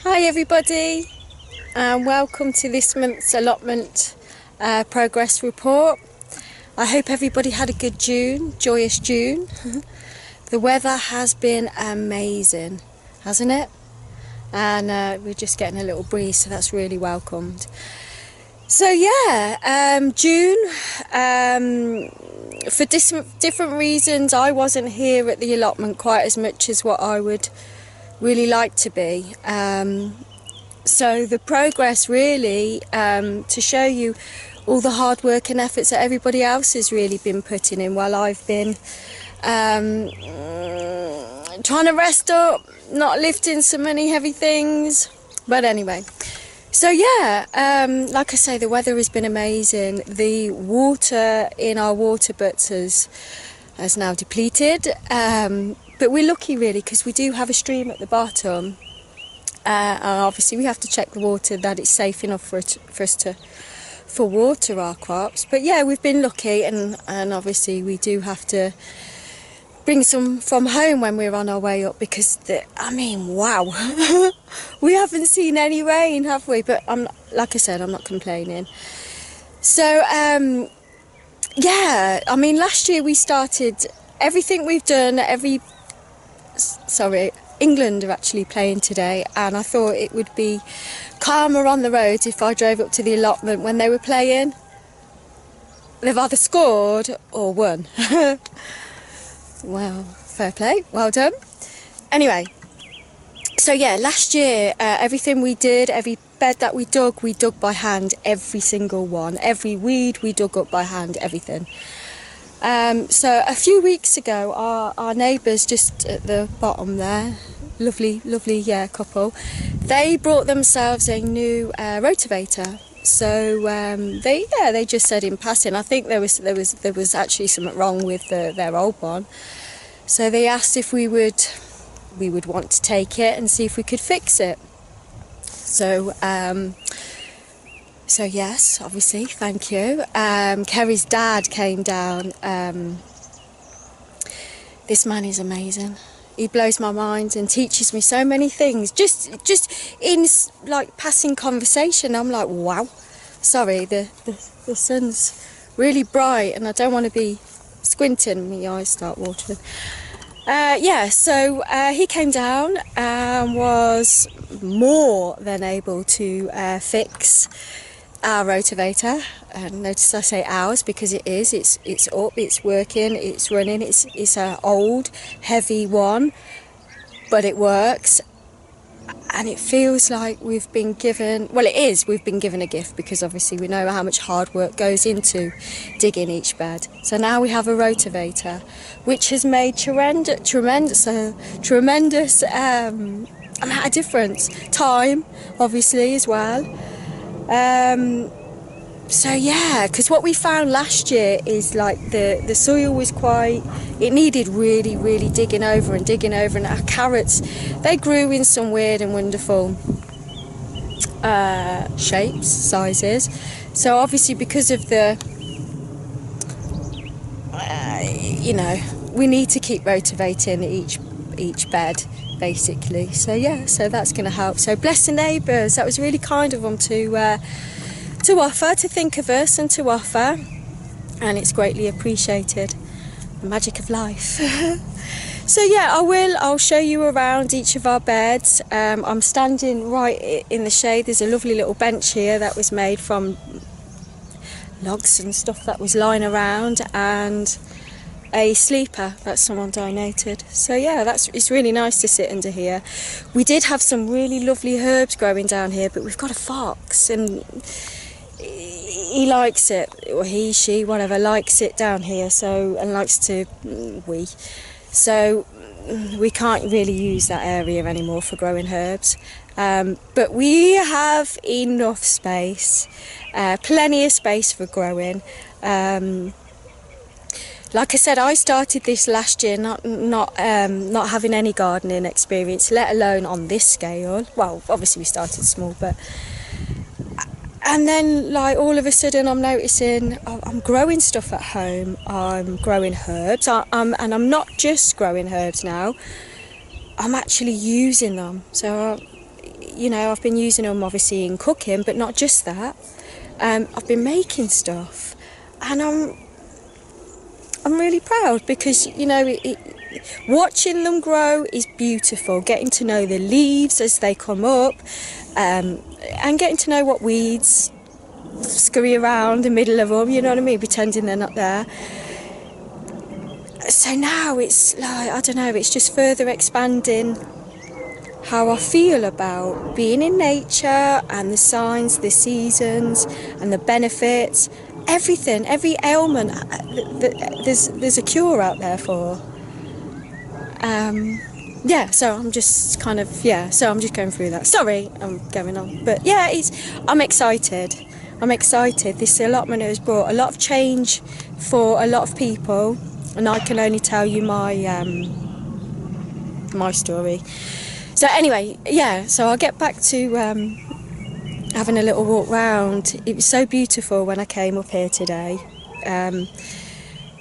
Hi everybody, and welcome to this month's allotment progress report. I hope everybody had a good June, joyous June. The weather has been amazing, hasn't it? And we're just getting a little breeze, so that's really welcomed. So yeah, June, for different reasons I wasn't here at the allotment quite as much as what I would really like to be. So the progress really, to show you all the hard work and efforts that everybody else has really been putting in while I've been trying to rest up, not lifting so many heavy things. But anyway, so yeah, like I say, the weather has been amazing. The water in our water butts has now depleted, but we're lucky really because we do have a stream at the bottom, and obviously we have to check the water that it's safe enough for us to water our crops. But yeah, we've been lucky, and obviously we do have to bring some from home when we're on our way up, because I mean, wow, we haven't seen any rain, have we? But like I said, I'm not complaining. So yeah, I mean, last year we started everything we've done. England are actually playing today, and I thought it would be calmer on the roads if I drove up to the allotment when they were playing. They've either scored or won. Well, fair play, well done. Anyway, so yeah, last year everything we did, every bed that we dug by hand, every single one. Every weed we dug up by hand, everything. So a few weeks ago, our neighbours just at the bottom there, lovely couple, they brought themselves a new rotavator. So they just said in passing, I think there was actually something wrong with their old one. So they asked if we would want to take it and see if we could fix it. So so yes, obviously, thank you. Kerry's dad came down. This man is amazing. He blows my mind and teaches me so many things. Just in like passing conversation, I'm like, wow. Sorry, the sun's really bright, and I don't want to be squinting. My eyes start watering. Yeah, so he came down and was more than able to fix our rotavator. Notice I say ours because it's up, it's working, it's running. It's an old, heavy one, but it works, and it feels like we've been given, well, it is, we've been given a gift, because obviously we know how much hard work goes into digging each bed. So now we have a rotavator, which has made tremendous amount of difference. Time, obviously, as well. So yeah, because what we found last year is like the soil was it needed really digging over, and our carrots, they grew in some weird and wonderful shapes, sizes. So obviously because of we need to keep rotavating each bed basically. So yeah, so that's going to help. So bless the neighbours, that was really kind of them to offer, to think of us and to offer, and it's greatly appreciated. The magic of life. So yeah, I'll show you around each of our beds. I'm standing right in the shade. There's a lovely little bench here that was made from logs and stuff that was lying around, and a sleeper that someone donated. So yeah, it's really nice to sit under here. We did have some really lovely herbs growing down here, but we've got a fox, and he likes it, or she, whatever, likes it down here, so, and likes to so we can't really use that area anymore for growing herbs. But we have enough space, plenty of space for growing. Like I said, I started this last year, not having any gardening experience, let alone on this scale. Well, obviously we started small, but. And then, like, all of a sudden I'm noticing I'm growing stuff at home. I'm growing herbs, and I'm not just growing herbs now. I'm actually using them. So you know, I've been using them obviously in cooking, but not just that. I've been making stuff, and I'm really proud because, you know, watching them grow is beautiful. Getting to know the leaves as they come up, and getting to know what weeds scurry around the middle of them, you know what I mean, pretending they're not there. So now it's like, I don't know, it's just further expanding how I feel about being in nature and the signs, the seasons and the benefits, everything, every ailment there's a cure out there for. Yeah, so I'm just kind of, so I'm just going through that. Sorry, I'm going on. But yeah, I'm excited. I'm excited. This allotment has brought a lot of change for a lot of people, and I can only tell you my story. So anyway, so I'll get back to having a little walk round. It was so beautiful when I came up here today.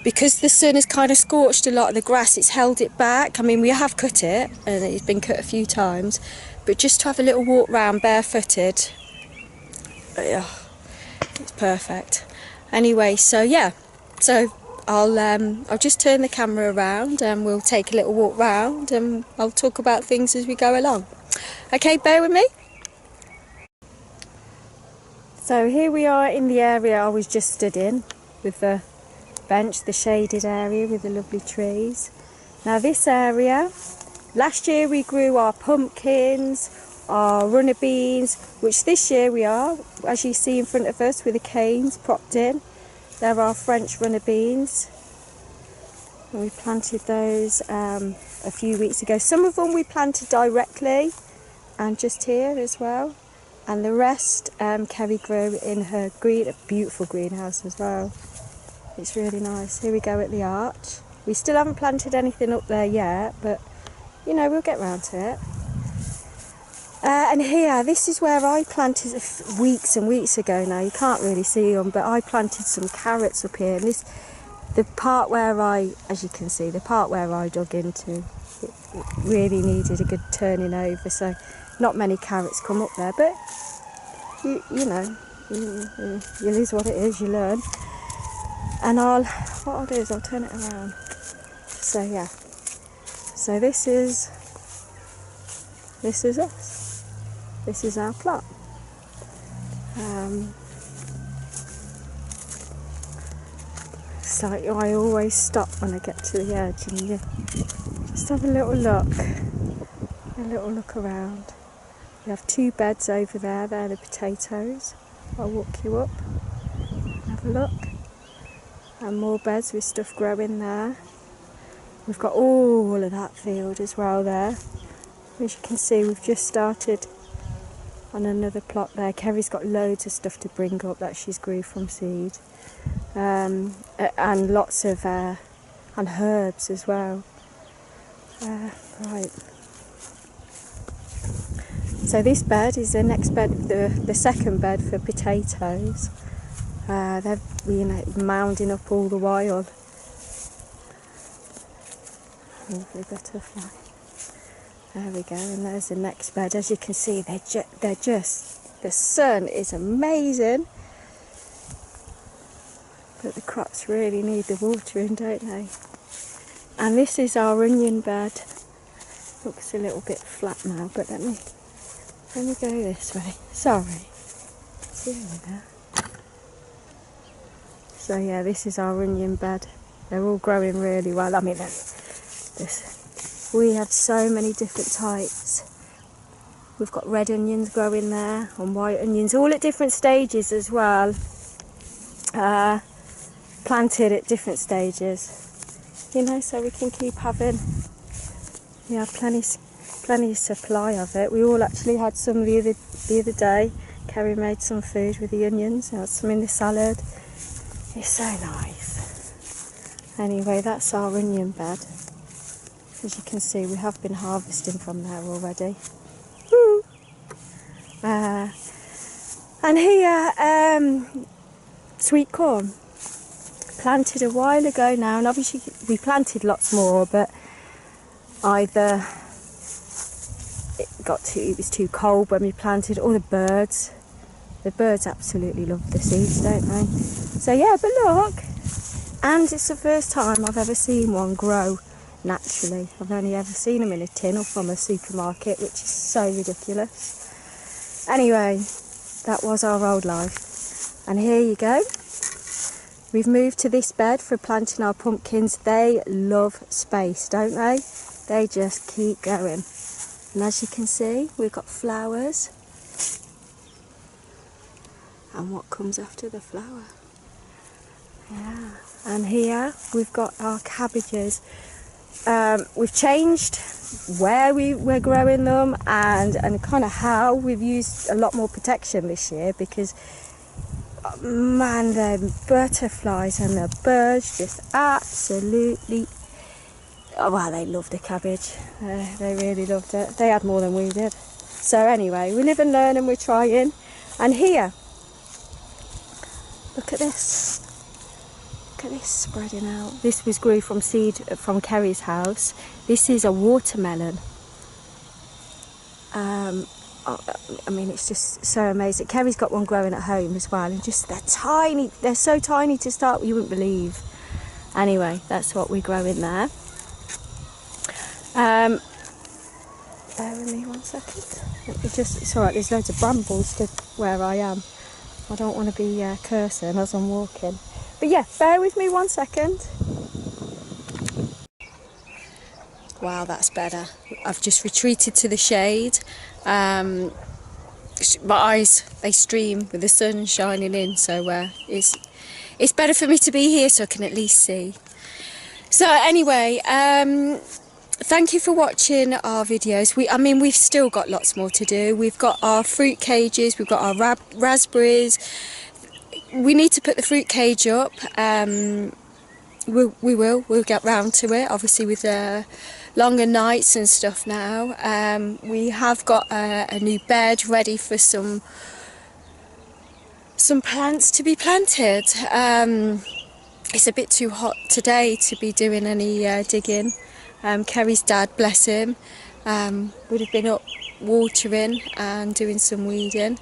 Because the sun has kind of scorched a lot of the grass, it's held it back. I mean, we have cut it, and it's been cut a few times, but just to have a little walk round barefooted, it's perfect. Anyway, so I'll just turn the camera around and we'll take a little walk round and I'll talk about things as we go along. Okay, bear with me. So here we are in the area I was just stood in with the bench, the shaded area with the lovely trees. Now this area, last year we grew our pumpkins, our runner beans, which this year we are, as you see in front of us with the canes propped in. There are French runner beans, and we planted those a few weeks ago. Some of them we planted directly and just here as well, and the rest Kerry grew in her beautiful greenhouse as well. It's really nice. Here we go at the arch. We still haven't planted anything up there yet, but you know, we'll get round to it. And here, this is where I planted weeks and weeks ago now. You can't really see them, but I planted some carrots up here. And the part where as you can see, the part where I dug into, it really needed a good turning over. So not many carrots come up there, but you know, it is what it is, you learn. And what I'll do is I'll turn it around. So yeah, so this is us. This is our plot. It's like I always stop when I get to the edge and just have a little look around. We have 2 beds over there. They're the potatoes. I'll walk you up, have a look. And more beds with stuff growing there. We've got all of that field as well there. As you can see, we've just started on another plot there. Kerry's got loads of stuff to bring up that she's grew from seed. And lots of and herbs as well. Right. So this bed is the next bed, the second bed for potatoes. They're mounding up all the while. Lovely butterfly. There we go, and there's the next bed. As you can see, they're just, the sun is amazing, but the crops really need the watering, don't they? And this is our onion bed. Looks a little bit flat now, but let me go this way. Sorry. See there. So yeah, this is our onion bed. They're all growing really well. I mean, we have so many different types. We've got red onions growing there and white onions, all at different stages as well. Planted at different stages, you know, so we can keep having. We have plenty of supply of it. We all actually had some the other day. Kerry made some food with the onions. I had some in the salad. It's so nice. Anyway, that's our onion bed. As you can see, we have been harvesting from there already. And here, sweet corn. Planted a while ago now, and obviously we planted lots more, but either it was too cold when we planted. All the birds absolutely love the seeds, don't they? So yeah, but look, and it's the first time I've ever seen one grow naturally. I've only ever seen them in a tin or from a supermarket, which is so ridiculous. Anyway, that was our old life, and here you go. We've moved to this bed for planting our pumpkins. They love space, don't they? They just keep going. And as you can see, we've got flowers. And what comes after the flower? Yeah. And here we've got our cabbages. We've changed where we're growing them and kind of how. We've used a lot more protection this year because man, the butterflies and the birds just absolutely, oh wow, they loved the cabbage. They really loved it. They had more than we did. So anyway, we live and learn and we're trying. And here, look at this. Look at this spreading out. This was grew from seed from Kerry's house. This is a watermelon. I mean, it's just so amazing. Kerry's got one growing at home as well, and just they're tiny. They're so tiny to start, you wouldn't believe. Anyway, that's what we grow in there. Bear with me 1 second. Let me just, it's alright, there's loads of brambles to where I am. I don't want to be cursing as I'm walking. But yeah, bear with me 1 second. Wow, that's better. I've just retreated to the shade. My eyes, they stream with the sun shining in, so it's better for me to be here so I can at least see. So anyway, thank you for watching our videos. We've still got lots more to do. We've got our fruit cages, we've got our raspberries. We need to put the fruit cage up. We'll get round to it, obviously with longer nights and stuff now. We have got a new bed ready for some plants to be planted. It's a bit too hot today to be doing any digging. Kerry's dad, bless him, would have been up watering and doing some weeding.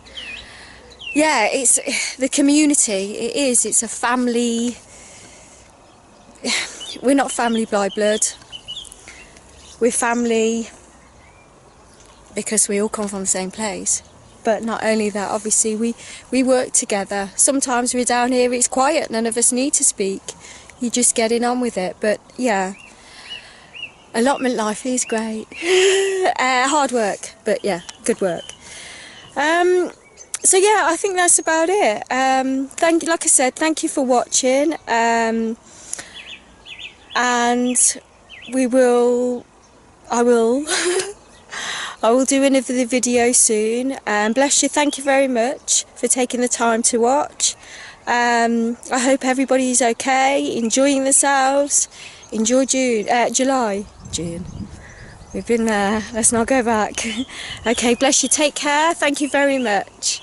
Yeah, it's the community. It's a family. We're not family by blood. We're family because we all come from the same place. But not only that, obviously we work together. Sometimes we're down here, it's quiet, none of us need to speak. You're just getting on with it. But yeah, allotment life is great. Hard work, but yeah, good work. So yeah, I think that's about it. Like I said, thank you for watching. And I will do another video soon. Bless you, thank you very much for taking the time to watch. I hope everybody's okay, enjoying themselves. Enjoy June. We've been there, let's not go back. Okay, bless you, take care, thank you very much.